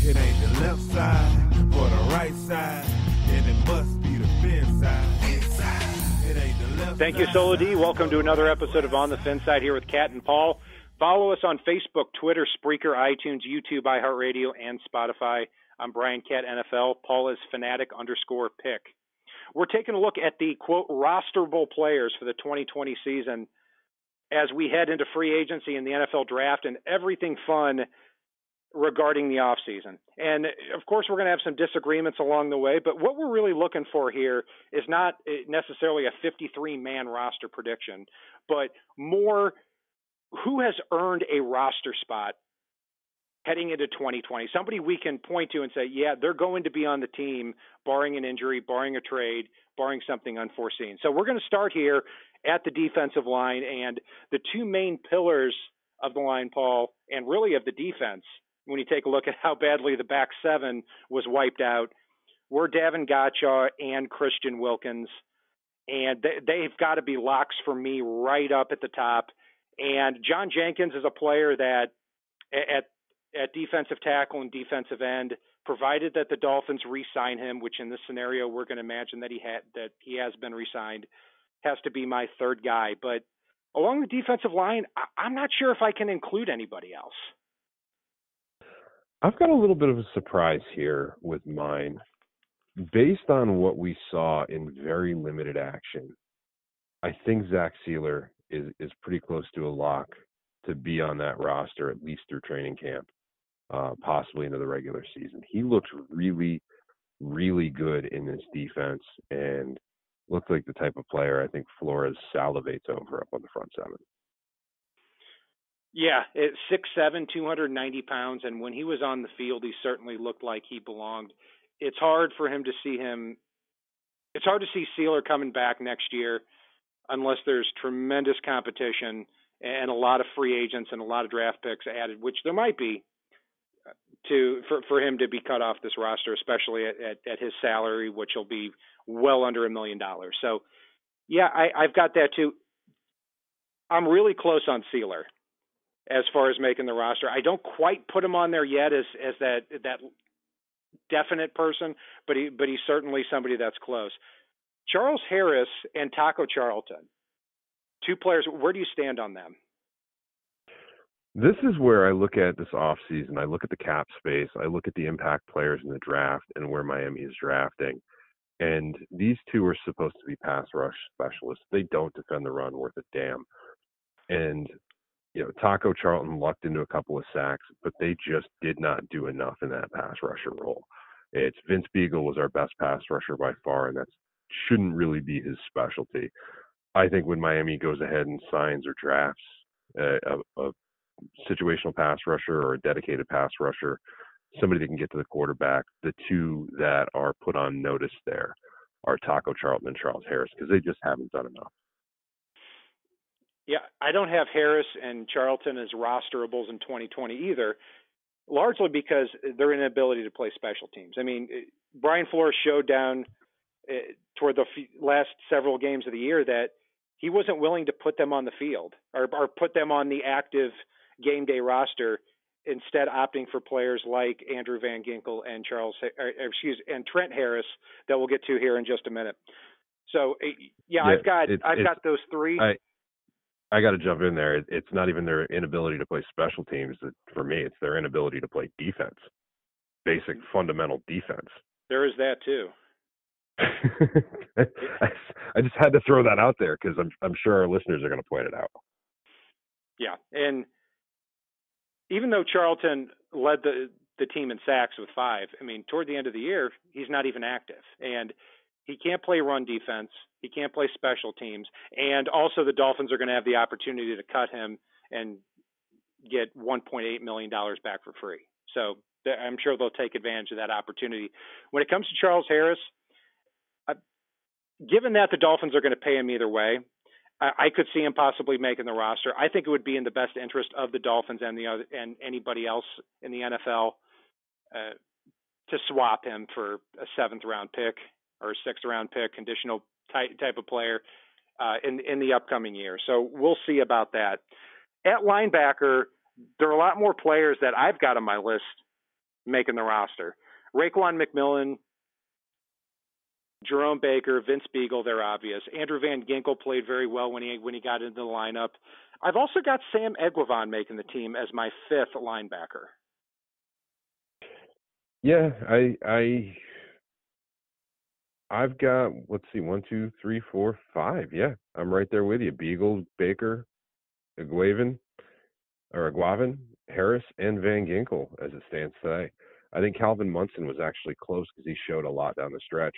It ain't the left side or the right side, and it must be the FinSide. It ain't the left. Thank you, Solo D. Welcome to another episode of On the FinSide here with Kat and Paul. Follow us on Facebook, Twitter, Spreaker, iTunes, YouTube, iHeartRadio, and Spotify. I'm Brian Cat NFL. Paul is fanatic_pick. We're taking a look at the, quote, rosterable players for the 2020 season as we head into free agency in the NFL draft and everything fun regarding the offseason. And, of course, we're going to have some disagreements along the way, but what we're really looking for here is not necessarily a 53-man roster prediction, but more who has earned a roster spot heading into 2020, somebody we can point to and say, yeah, they're going to be on the team, barring an injury, barring a trade, barring something unforeseen. So we're going to start here at the defensive line, and the two main pillars of the line, Paul, and really of the defense, when you take a look at how badly the back seven was wiped out, were Davin Gotcha and Christian Wilkins. And they've got to be locks for me right up at the top. And John Jenkins is a player that at defensive tackle and defensive end, provided that the Dolphins re-sign him, which in this scenario we're going to imagine that he has been re-signed, has to be my third guy. But along the defensive line, I'm not sure if I can include anybody else. I've got a little bit of a surprise here with mine. Based on what we saw in very limited action, I think Zach Sealer is pretty close to a lock to be on that roster, at least through training camp, possibly into the regular season. He looks really, really good in this defense and looks like the type of player I think Flores salivates over up on the front seven. Yeah, it's 6'7", 290 pounds, and when he was on the field, he certainly looked like he belonged. It's hard for him to see him. It's hard to see Sealer coming back next year unless there's tremendous competition and a lot of free agents and a lot of draft picks added, which there might be for him to be cut off this roster, especially at his salary, which will be well under $1 million. So, yeah, I've got that too. I'm really close on Sealer as far as making the roster. I don't quite put him on there yet as that definite person, but he's certainly somebody that's close. Charles Harris and Tako Charlton, two players. Where do you stand on them? This is where I look at this offseason. I look at the cap space. I look at the impact players in the draft and where Miami is drafting. And these two are supposed to be pass rush specialists. They don't defend the run worth a damn. And, you know, Tako Charlton lucked into a couple of sacks, but they just did not do enough in that pass rusher role. It's Vince Beagle was our best pass rusher by far, and that shouldn't really be his specialty. I think when Miami goes ahead and signs or drafts a situational pass rusher or a dedicated pass rusher, somebody that can get to the quarterback, the two that are put on notice there are Tako Charlton and Charles Harris, because they just haven't done enough. Yeah, I don't have Harris and Charlton as rosterables in 2020 either, largely because their inability to play special teams. I mean, Brian Flores showed down toward the last several games of the year that he wasn't willing to put them on the field or put them on the active game day roster, instead opting for players like Andrew Van Ginkel and and Trent Harris that we'll get to here in just a minute. So yeah, I've got those three. I got to jump in there. It's not even their inability to play special teams. For me, it's their inability to play defense, basic fundamental defense. There is that too. I just had to throw that out there because I'm sure our listeners are going to point it out. Yeah, and even though Charlton led the team in sacks with 5, I mean, toward the end of the year, he's not even active. And he can't play run defense. He can't play special teams. And also the Dolphins are going to have the opportunity to cut him and get $1.8 million back for free. So I'm sure they'll take advantage of that opportunity. When it comes to Charles Harris, given that the Dolphins are going to pay him either way, I could see him possibly making the roster. I think it would be in the best interest of the Dolphins and anybody else in the NFL to swap him for a 7th-round pick or a 6th-round pick, conditional type of player in the upcoming year. So we'll see about that. At linebacker, there are a lot more players that I've got on my list, making the roster. Raekwon McMillan, Jerome Baker, Vince Beagle, they're obvious. Andrew Van Ginkel played very well when he got into the lineup. I've also got Sam Eguavoen making the team as my fifth linebacker. Yeah, I've got, let's see, 1, 2, 3, 4, 5. Yeah, I'm right there with you. Beagle, Baker, Eguavoen, Harris, and Van Ginkel as it stands today. I think Calvin Munson was actually close because he showed a lot down the stretch.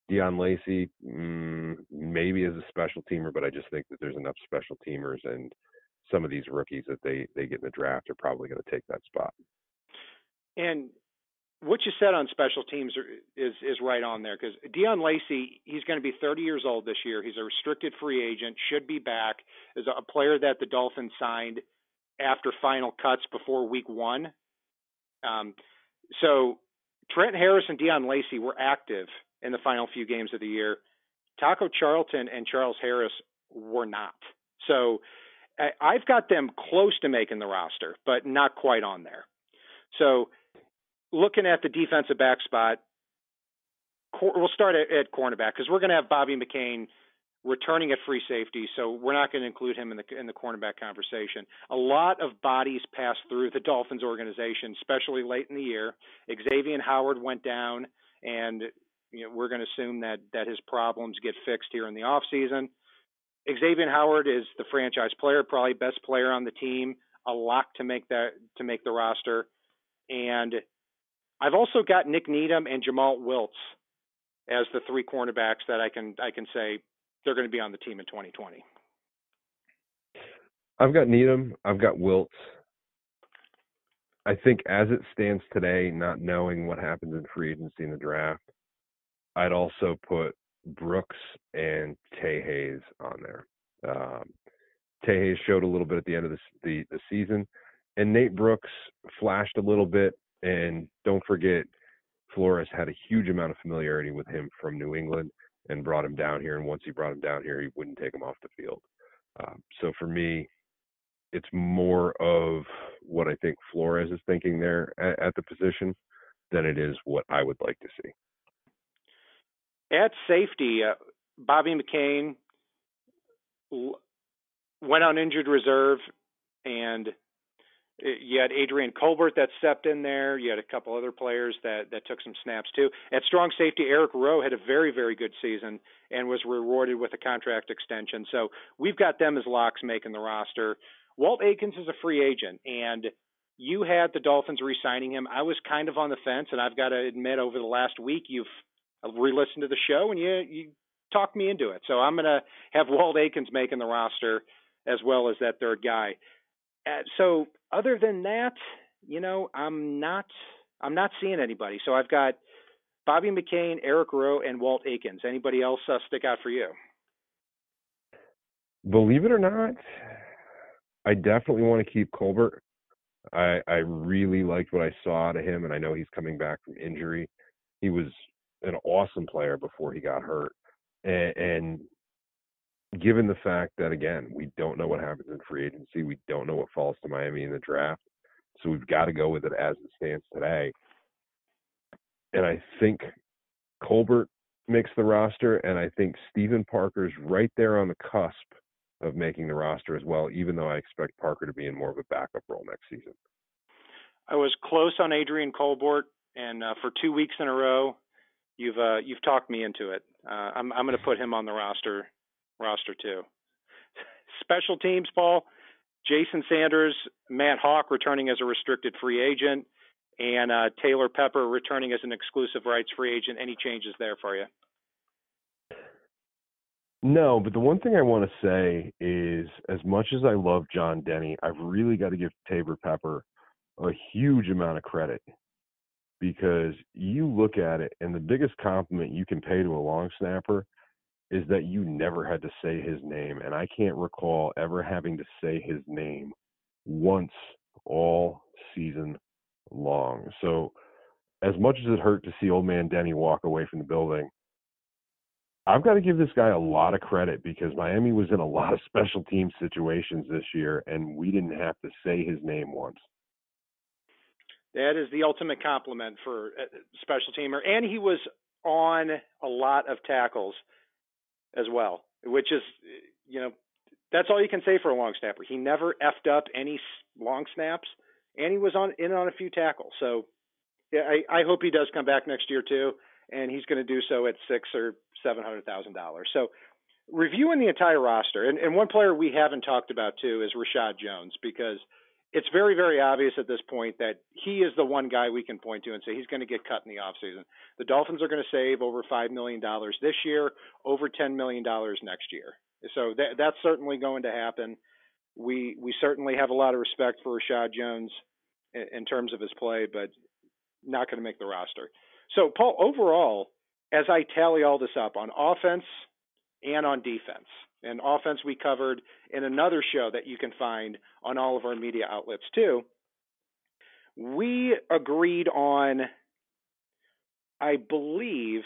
Deion Lacey, maybe as a special teamer, but I just think that there's enough special teamers and some of these rookies that they get in the draft are probably going to take that spot. And what you said on special teams is right on there, because Deion Lacey, he's going to be 30 years old this year. He's a restricted free agent, should be back as a player that the Dolphins signed after final cuts before week 1. So Trent Harris and Deion Lacey were active in the final few games of the year. Tako, Charlton, and Charles Harris were not. So I've got them close to making the roster, but not quite on there. So looking at the defensive back spot, we'll start at cornerback because we're going to have Bobby McCain returning at free safety, so we're not going to include him in the cornerback conversation. A lot of bodies passed through the Dolphins organization, especially late in the year. Xavier Howard went down, and we're going to assume that his problems get fixed here in the offseason. Xavier Howard is the franchise player, probably best player on the team, a lock to make the roster. And I've also got Nick Needham and Jamal Wiltz as the three cornerbacks that I can say they're going to be on the team in 2020. I've got Needham. I've got Wiltz. I think as it stands today, not knowing what happens in free agency in the draft, I'd also put Brooks and Tay Hayes on there. Tay Hayes showed a little bit at the end of the season, and Nate Brooks flashed a little bit. And don't forget, Flores had a huge amount of familiarity with him from New England and brought him down here. And once he brought him down here, he wouldn't take him off the field. So for me, it's more of what I think Flores is thinking there at the position than it is what I would like to see. At safety, Bobby McCain went on injured reserve, and you had Adrian Colbert that stepped in there. You had a couple other players that took some snaps too. At strong safety, Eric Rowe had a very, very good season and was rewarded with a contract extension. So we've got them as locks making the roster. Walt Aikens is a free agent, and you had the Dolphins re-signing him. I was kind of on the fence, and I've got to admit, over the last week, you've re-listened to the show, and you talked me into it. So I'm going to have Walt Aikens making the roster as well as that third guy. So other than that, I'm not seeing anybody. So I've got Bobby McCain, Eric Rowe, and Walt Aikens. Anybody else stick out for you? Believe it or not, I definitely want to keep Colbert. I really liked what I saw out of him, and I know he's coming back from injury. He was an awesome player before he got hurt. And given the fact that, again, we don't know what happens in free agency, we don't know what falls to Miami in the draft, so we've got to go with it as it stands today. And I think Colbert makes the roster, and I think Steven Parker's right there on the cusp of making the roster as well, even though I expect Parker to be in more of a backup role next season. I was close on Adrian Colbert, and for 2 weeks in a row, you've talked me into it. I'm going to put him on the roster too. Special teams, Paul, Jason Sanders, Matt Hawk returning as a restricted free agent, and Taylor Pepper returning as an exclusive rights free agent. Any changes there for you? No, but the one thing I want to say is, as much as I love John Denny, I've really got to give Taylor Pepper a huge amount of credit, because you look at it, and the biggest compliment you can pay to a long snapper is that you never had to say his name. And I can't recall ever having to say his name once all season long. So as much as it hurt to see old man Denny walk away from the building, I've got to give this guy a lot of credit, because Miami was in a lot of special team situations this year, and we didn't have to say his name once. That is the ultimate compliment for a special teamer. And he was on a lot of tackles as well, which is, that's all you can say for a long snapper. He never effed up any long snaps, and he was in on a few tackles. So yeah, I hope he does come back next year too, and he's going to do so at $600,000 or $700,000. So reviewing the entire roster, and one player we haven't talked about too is Rashad Jones, because it's very, very obvious at this point that he is the one guy we can point to and say he's going to get cut in the offseason. The Dolphins are going to save over $5 million this year, over $10 million next year. So that's certainly going to happen. We certainly have a lot of respect for Rashad Jones in terms of his play, but not going to make the roster. So, Paul, overall, as I tally all this up on offense and on defense, and offense we covered in another show that you can find on all of our media outlets too, we agreed on, I believe,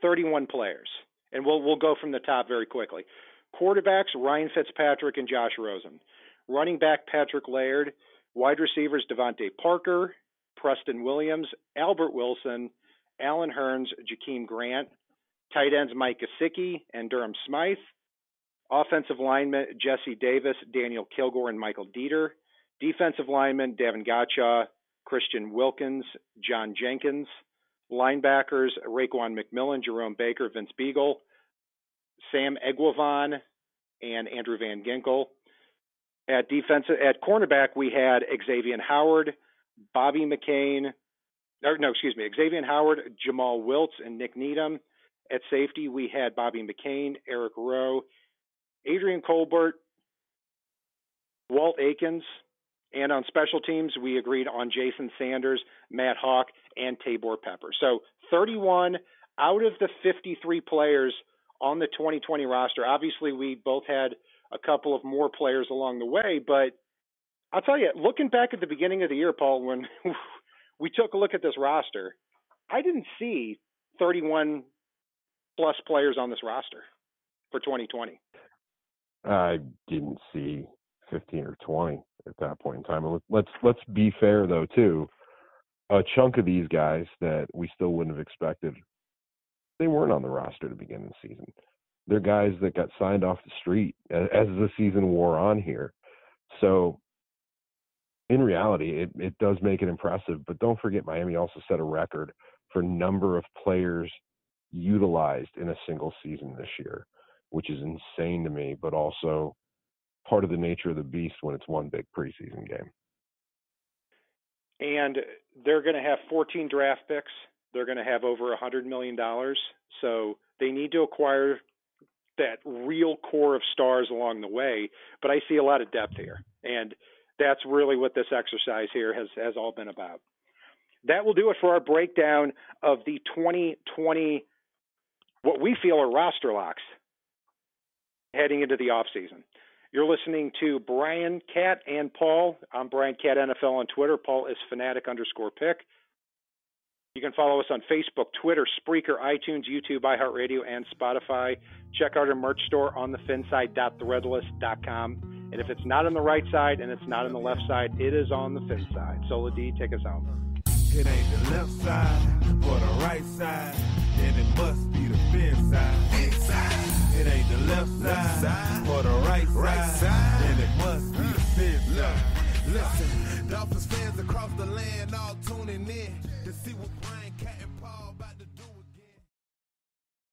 31 players. And we'll go from the top very quickly. Quarterbacks, Ryan Fitzpatrick and Josh Rosen. Running back, Patrick Laird. Wide receivers, Devontae Parker, Preston Williams, Albert Wilson, Alan Hearns, Jakeem Grant. Tight ends, Mike Gesicki and Durham Smythe. Offensive linemen, Jesse Davis, Daniel Kilgore, and Michael Dieter. Defensive linemen, Davin Gottschall, Christian Wilkins, John Jenkins. Linebackers, Raekwon McMillan, Jerome Baker, Vince Beagle, Sam Egwavon, and Andrew Van Ginkel. At cornerback, we had Xavier Howard, Xavier Howard, Jamal Wiltz, and Nick Needham. At safety, we had Bobby McCain, Eric Rowe, Adrian Colbert, Walt Aikens. And on special teams, we agreed on Jason Sanders, Matt Hawk, and Tabor Pepper. So 31 out of the 53 players on the 2020 roster. Obviously, we both had a couple of more players along the way, but I'll tell you, looking back at the beginning of the year, Paul, when we took a look at this roster, I didn't see 31 plus players on this roster for 2020. I didn't see 15 or 20 at that point in time. Let's be fair though too. A chunk of these guys that we still wouldn't have expected, they weren't on the roster to begin the season. They're guys that got signed off the street as the season wore on here. So in reality, it does make it impressive. But don't forget, Miami also set a record for number of players utilized in a single season this year, which is insane to me, but also part of the nature of the beast when it's one big preseason game. And they're going to have 14 draft picks. They're going to have over $100 million. So they need to acquire that real core of stars along the way. But I see a lot of depth here. And that's really what this exercise here has all been about. That will do it for our breakdown of the 2020, what we feel are roster locks heading into the offseason. You're listening to Brian, Cat, and Paul. I'm Brian Cat NFL on Twitter. Paul is fanatic_pick. You can follow us on Facebook, Twitter, Spreaker, iTunes, YouTube, iHeartRadio, and Spotify. Check out our merch store on the FinSide.threadless.com. And if it's not on the right side and it's not on the left side, it is on the FinSide. Sola D, take us home. It ain't the left side or the right side, then it must be the FinSide. It ain't the left side or the right side, then it must be the FinSide. Listen, Dolphins fans across the land all tuning in to see what Brian, Cat, and Paul